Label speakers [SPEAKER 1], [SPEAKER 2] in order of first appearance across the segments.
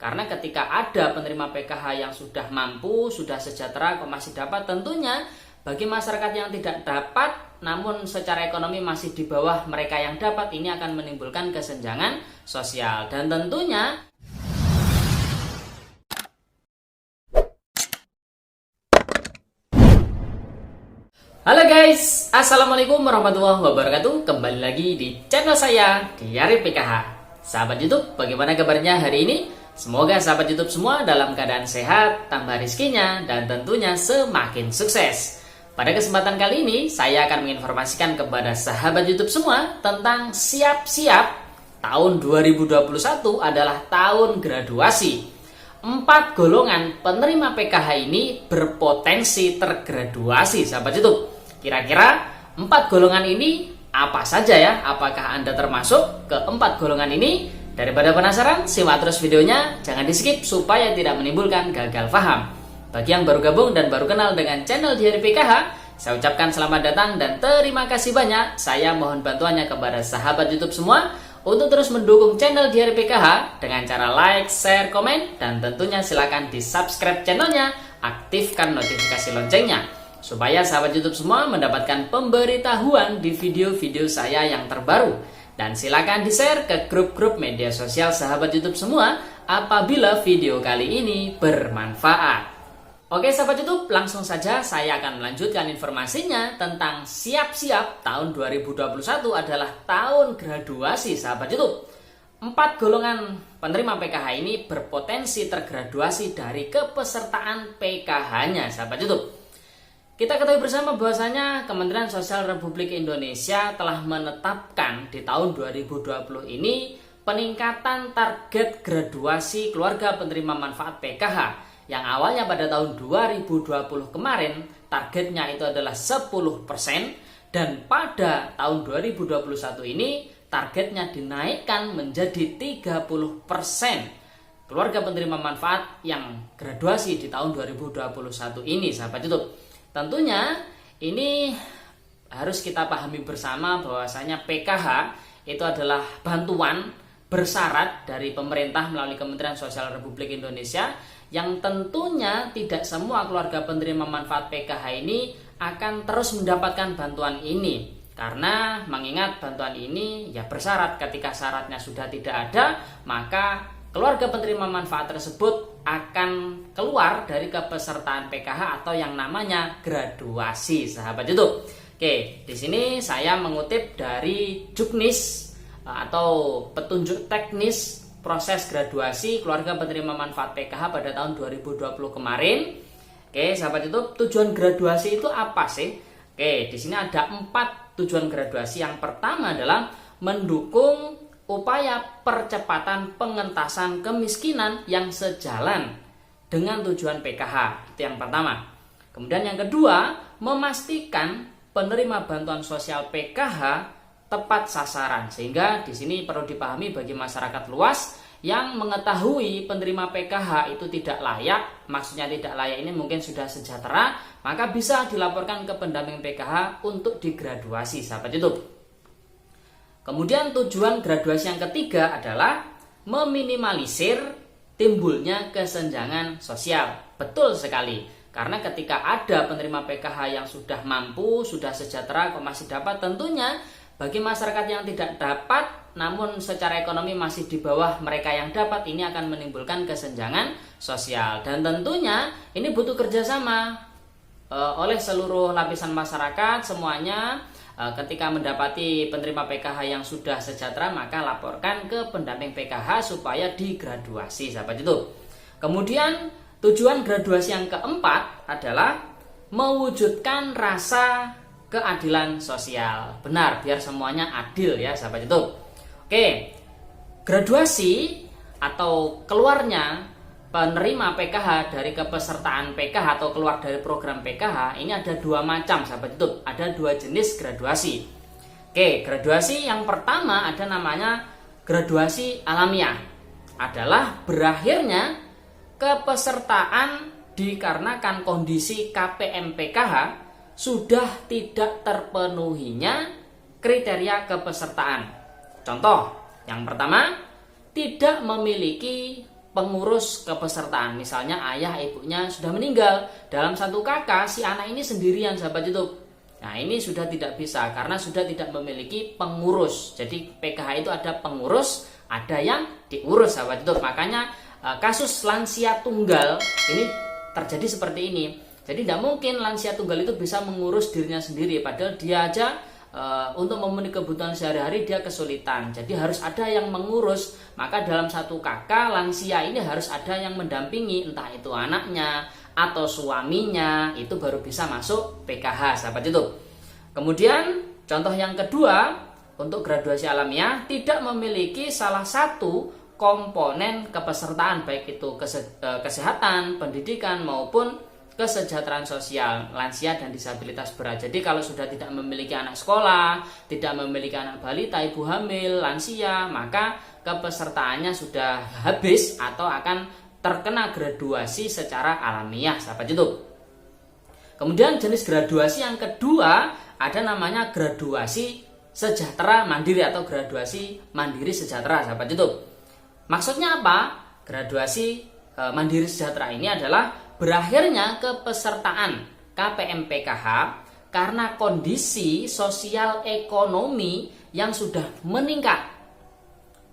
[SPEAKER 1] Karena ketika ada penerima PKH yang sudah mampu, sudah sejahtera kok masih dapat, tentunya bagi masyarakat yang tidak dapat namun secara ekonomi masih di bawah mereka yang dapat, ini akan menimbulkan kesenjangan sosial. Dan tentunya halo guys, assalamualaikum warahmatullahi wabarakatuh. Kembali lagi di channel saya Diari PKH. Sahabat YouTube, bagaimana kabarnya hari ini? Semoga sahabat YouTube semua dalam keadaan sehat, tambah rizkinya, dan tentunya semakin sukses. Pada kesempatan kali ini, saya akan menginformasikan kepada sahabat YouTube semua tentang siap-siap tahun 2021 adalah tahun graduasi. 4 golongan penerima PKH ini berpotensi tergraduasi, sahabat YouTube. Kira-kira 4 golongan ini apa saja ya? Apakah Anda termasuk ke 4 golongan ini? Daripada penasaran, simak terus videonya, jangan di skip supaya tidak menimbulkan gagal paham. Bagi yang baru gabung dan baru kenal dengan channel Diari PKH, saya ucapkan selamat datang dan terima kasih banyak. Saya mohon bantuannya kepada sahabat YouTube semua untuk terus mendukung channel Diari PKH dengan cara like, share, komen, dan tentunya silakan di subscribe channelnya, aktifkan notifikasi loncengnya supaya sahabat YouTube semua mendapatkan pemberitahuan di video-video saya yang terbaru. Dan silakan di-share ke grup-grup media sosial sahabat YouTube semua apabila video kali ini bermanfaat. Oke sahabat YouTube, langsung saja saya akan melanjutkan informasinya tentang siap-siap tahun 2021 adalah tahun graduasi sahabat YouTube. 4 golongan penerima PKH ini berpotensi tergraduasi dari kepesertaan PKH-nya sahabat YouTube. Kita ketahui bersama bahwasanya Kementerian Sosial Republik Indonesia telah menetapkan di tahun 2020 ini peningkatan target graduasi keluarga penerima manfaat PKH yang awalnya pada tahun 2020 kemarin targetnya itu adalah 10% dan pada tahun 2021 ini targetnya dinaikkan menjadi 30% keluarga penerima manfaat yang graduasi di tahun 2021 ini sahabat YouTube. Tentunya ini harus kita pahami bersama bahwasanya PKH itu adalah bantuan bersyarat dari pemerintah melalui Kementerian Sosial Republik Indonesia yang tentunya tidak semua keluarga penerima manfaat PKH ini akan terus mendapatkan bantuan ini. Karena mengingat bantuan ini ya bersyarat, ketika syaratnya sudah tidak ada maka keluarga penerima manfaat tersebut akan keluar dari kepesertaan PKH atau yang namanya graduasi, sahabat YouTube. Oke, di sini saya mengutip dari Juknis atau petunjuk teknis proses graduasi keluarga penerima manfaat PKH pada tahun 2020 kemarin. Oke, sahabat YouTube, tujuan graduasi itu apa sih? Oke, di sini ada 4 tujuan graduasi. Yang pertama adalah mendukung upaya percepatan pengentasan kemiskinan yang sejalan dengan tujuan PKH. Itu yang pertama. Kemudian yang kedua, memastikan penerima bantuan sosial PKH tepat sasaran. Sehingga di sini perlu dipahami bagi masyarakat luas yang mengetahui penerima PKH itu tidak layak, maksudnya tidak layak ini mungkin sudah sejahtera, maka bisa dilaporkan ke pendamping PKH untuk digraduasi, sahabat YouTube. Kemudian tujuan graduasi yang ketiga adalah meminimalisir timbulnya kesenjangan sosial. Betul sekali, karena ketika ada penerima PKH yang sudah mampu, sudah sejahtera kok masih dapat, tentunya bagi masyarakat yang tidak dapat namun secara ekonomi masih di bawah mereka yang dapat, ini akan menimbulkan kesenjangan sosial. Dan tentunya ini butuh kerjasama oleh seluruh lapisan masyarakat semuanya. Ketika mendapati penerima PKH yang sudah sejahtera maka laporkan ke pendamping PKH supaya digraduasi, sahabat itu. Kemudian tujuan graduasi yang keempat adalah mewujudkan rasa keadilan sosial. Benar, biar semuanya adil ya sahabat itu. Oke, graduasi atau keluarnya penerima PKH dari kepesertaan PKH atau keluar dari program PKH ini ada 2 macam sahabat YouTube. Ada 2 jenis graduasi. Oke, graduasi yang pertama ada namanya graduasi alamiah. Adalah berakhirnya kepesertaan dikarenakan kondisi KPM PKH sudah tidak terpenuhinya kriteria kepesertaan. Contoh, yang pertama, tidak memiliki pengurus kepesertaan. Misalnya ayah ibunya sudah meninggal, dalam satu kakak si anak ini sendirian sahabat YouTube. Nah ini sudah tidak bisa karena sudah tidak memiliki pengurus. Jadi PKH itu ada pengurus, ada yang diurus sahabat YouTube. Makanya kasus lansia tunggal ini terjadi seperti ini. Jadi tidak mungkin lansia tunggal itu bisa mengurus dirinya sendiri, padahal dia aja untuk memenuhi kebutuhan sehari-hari dia kesulitan. Jadi harus ada yang mengurus. Maka dalam satu kakak lansia ini harus ada yang mendampingi, entah itu anaknya atau suaminya, itu baru bisa masuk PKH sahabat YouTube. Kemudian contoh yang kedua, untuk graduasi alamiah tidak memiliki salah satu komponen kepesertaan, baik itu kesehatan, pendidikan maupun kesejahteraan sosial lansia dan disabilitas berat. Jadi kalau sudah tidak memiliki anak sekolah, tidak memiliki anak balita, ibu hamil, lansia, maka kepesertaannya sudah habis atau akan terkena graduasi secara alamiah sahabat YouTube. Kemudian jenis graduasi yang kedua ada namanya graduasi sejahtera mandiri atau graduasi mandiri sejahtera sahabat YouTube. Maksudnya apa? Graduasi mandiri sejahtera ini adalah berakhirnya kepesertaan KPM PKH karena kondisi sosial ekonomi yang sudah meningkat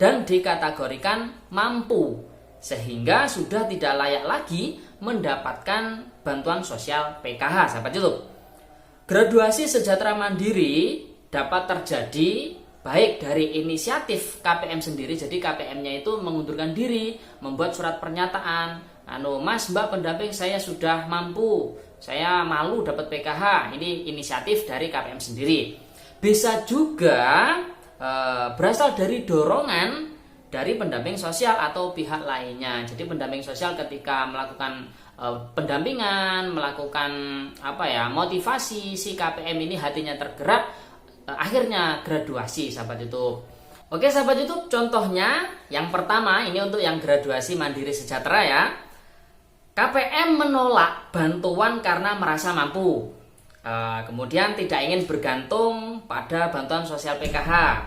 [SPEAKER 1] dan dikategorikan mampu, sehingga sudah tidak layak lagi mendapatkan bantuan sosial PKH sahabat YouTube. Graduasi sejahtera mandiri dapat terjadi baik dari inisiatif KPM sendiri, jadi KPM-nya itu mengundurkan diri, membuat surat pernyataan, Mas Mbak pendamping saya sudah mampu, saya malu dapat PKH. Ini inisiatif dari KPM sendiri. Bisa juga berasal dari dorongan dari pendamping sosial atau pihak lainnya. Jadi pendamping sosial ketika melakukan pendampingan, melakukan motivasi, si KPM ini hatinya tergerak, akhirnya graduasi sahabat YouTube. Oke sahabat YouTube, contohnya yang pertama ini untuk yang graduasi mandiri sejahtera ya. KPM menolak bantuan karena merasa mampu, kemudian tidak ingin bergantung pada bantuan sosial PKH,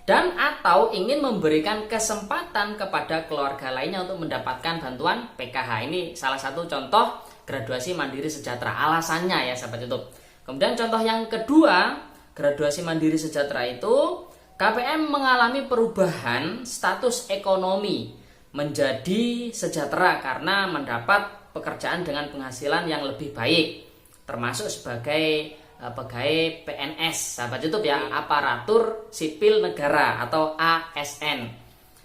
[SPEAKER 1] dan atau ingin memberikan kesempatan kepada keluarga lainnya untuk mendapatkan bantuan PKH. Ini salah satu contoh graduasi mandiri sejahtera, alasannya ya sahabat YouTube. Kemudian contoh yang kedua, graduasi mandiri sejahtera itu KPM mengalami perubahan status ekonomi menjadi sejahtera karena mendapat pekerjaan dengan penghasilan yang lebih baik, termasuk sebagai pegawai PNS sahabat YouTube ya, aparatur sipil negara atau ASN.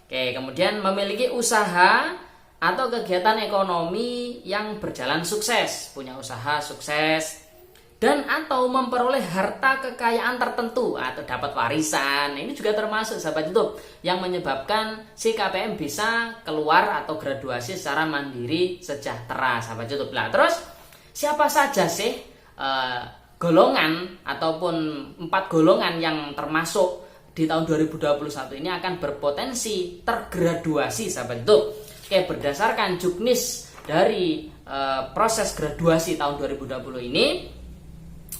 [SPEAKER 1] Oke, kemudian memiliki usaha atau kegiatan ekonomi yang berjalan sukses, punya usaha sukses, dan atau memperoleh harta kekayaan tertentu atau dapat warisan. Ini juga termasuk sahabat YouTube yang menyebabkan si KPM bisa keluar atau graduasi secara mandiri sejahtera sahabat YouTube. Nah, terus siapa saja sih golongan ataupun 4 golongan yang termasuk di tahun 2021 ini akan berpotensi tergraduasi sahabat YouTube? Oke, berdasarkan juknis dari proses graduasi tahun 2020 ini,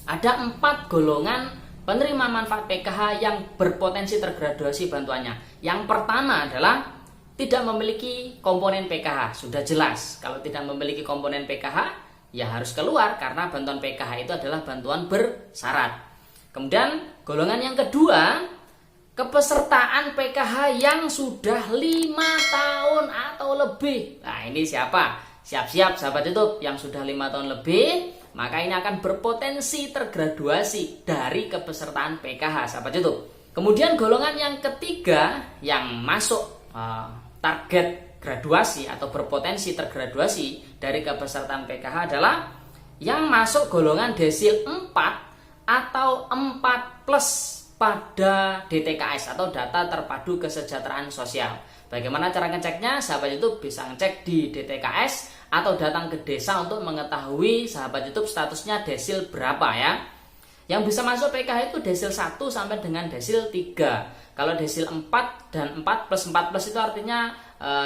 [SPEAKER 1] ada 4 golongan penerima manfaat PKH yang berpotensi tergraduasi bantuannya. Yang pertama adalah tidak memiliki komponen PKH. Sudah jelas, kalau tidak memiliki komponen PKH, ya harus keluar karena bantuan PKH itu adalah bantuan bersyarat. Kemudian golongan yang kedua, kepesertaan PKH yang sudah 5 tahun atau lebih. Nah ini siapa? Siap-siap sahabat YouTube yang sudah 5 tahun lebih, maka ini akan berpotensi tergraduasi dari kepesertaan PKH sahabat YouTube. Kemudian golongan yang ketiga yang masuk target graduasi atau berpotensi tergraduasi dari kepesertaan PKH adalah yang masuk golongan desil 4 atau 4+ pada DTKS atau data terpadu kesejahteraan sosial. Bagaimana cara ngeceknya? Sahabat YouTube bisa ngecek di DTKS atau datang ke desa untuk mengetahui sahabat YouTube statusnya desil berapa ya. Yang bisa masuk PKH itu desil 1 sampai dengan desil 3. Kalau desil 4 dan 4+4+ itu artinya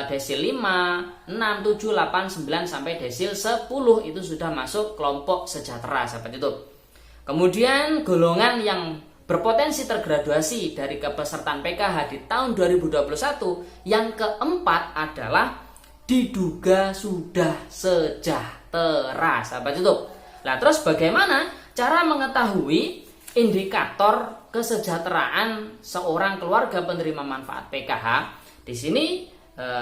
[SPEAKER 1] desil 5, 6, 7, 8, 9 sampai desil 10 itu sudah masuk kelompok sejahtera sahabat YouTube. Kemudian golongan yang berpotensi tergraduasi dari kepesertaan PKH di tahun 2021 yang keempat adalah diduga sudah sejahtera, sahabat YouTube. Nah, terus bagaimana cara mengetahui indikator kesejahteraan seorang keluarga penerima manfaat PKH? Di sini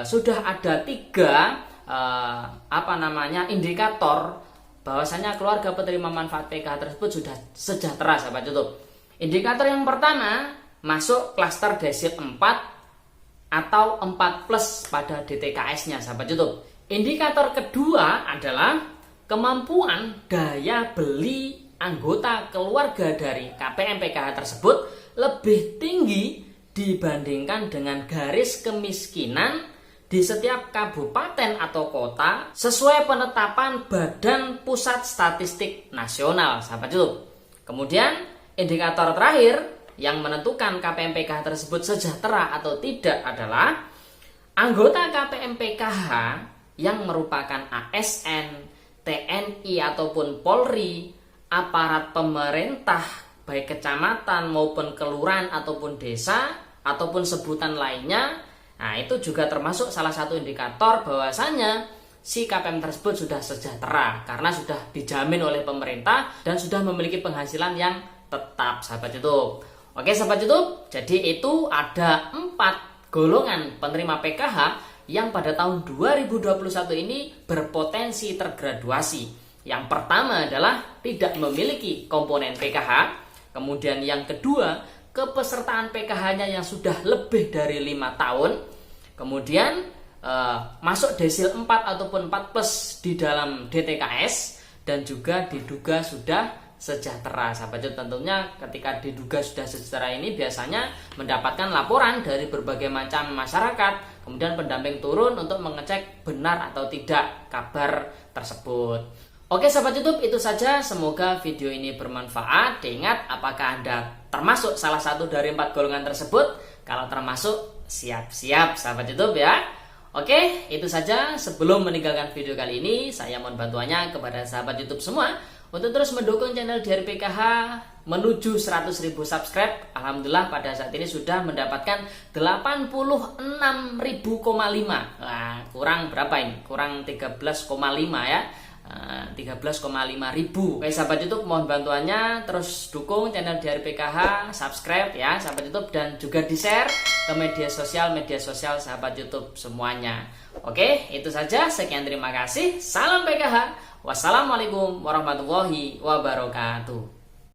[SPEAKER 1] sudah ada 3 indikator bahwasanya keluarga penerima manfaat PKH tersebut sudah sejahtera, sahabat YouTube. Indikator yang pertama masuk klaster desil 4 atau 4+ pada DTKS-nya, sahabat YouTube. Indikator kedua adalah kemampuan daya beli anggota keluarga dari KPM PKH tersebut lebih tinggi dibandingkan dengan garis kemiskinan di setiap kabupaten atau kota sesuai penetapan Badan Pusat Statistik Nasional, sahabat YouTube. Kemudian indikator terakhir yang menentukan KPM PKH tersebut sejahtera atau tidak adalah anggota KPM PKH yang merupakan ASN, TNI ataupun Polri, aparat pemerintah baik kecamatan maupun kelurahan ataupun desa ataupun sebutan lainnya. Nah, itu juga termasuk salah satu indikator bahwasanya si KPM tersebut sudah sejahtera karena sudah dijamin oleh pemerintah dan sudah memiliki penghasilan yang tetap, sahabat YouTube. Oke, sahabat YouTube, jadi itu ada 4 golongan penerima PKH yang pada tahun 2021 ini berpotensi tergraduasi. Yang pertama adalah tidak memiliki komponen PKH. Kemudian yang kedua, kepesertaan PKH-nya yang sudah lebih dari 5 tahun. Kemudian masuk desil 4 ataupun 4+ di dalam DTKS dan juga diduga sudah sejahtera, sahabat YouTube. Tentunya ketika diduga sudah sejahtera ini biasanya mendapatkan laporan dari berbagai macam masyarakat, kemudian pendamping turun untuk mengecek benar atau tidak kabar tersebut. Oke, sahabat YouTube, itu saja. Semoga video ini bermanfaat. Ingat, apakah Anda termasuk salah satu dari 4 golongan tersebut? Kalau termasuk, siap-siap, sahabat YouTube ya. Oke, itu saja. Sebelum meninggalkan video kali ini, saya mohon bantuannya kepada sahabat YouTube semua untuk terus mendukung channel Diari PKH menuju 100.000 subscribe. Alhamdulillah pada saat ini sudah mendapatkan 86.000,5. Nah, kurang berapa ini? Kurang 13,5 ya. 13,5 ribu. Oke, sahabat YouTube, mohon bantuannya terus dukung channel Diari PKH, subscribe ya sahabat YouTube, dan juga di-share ke media sosial sahabat YouTube semuanya. Oke, itu saja. Sekian, terima kasih. Salam PKH. Wassalamualaikum warahmatullahi wabarakatuh.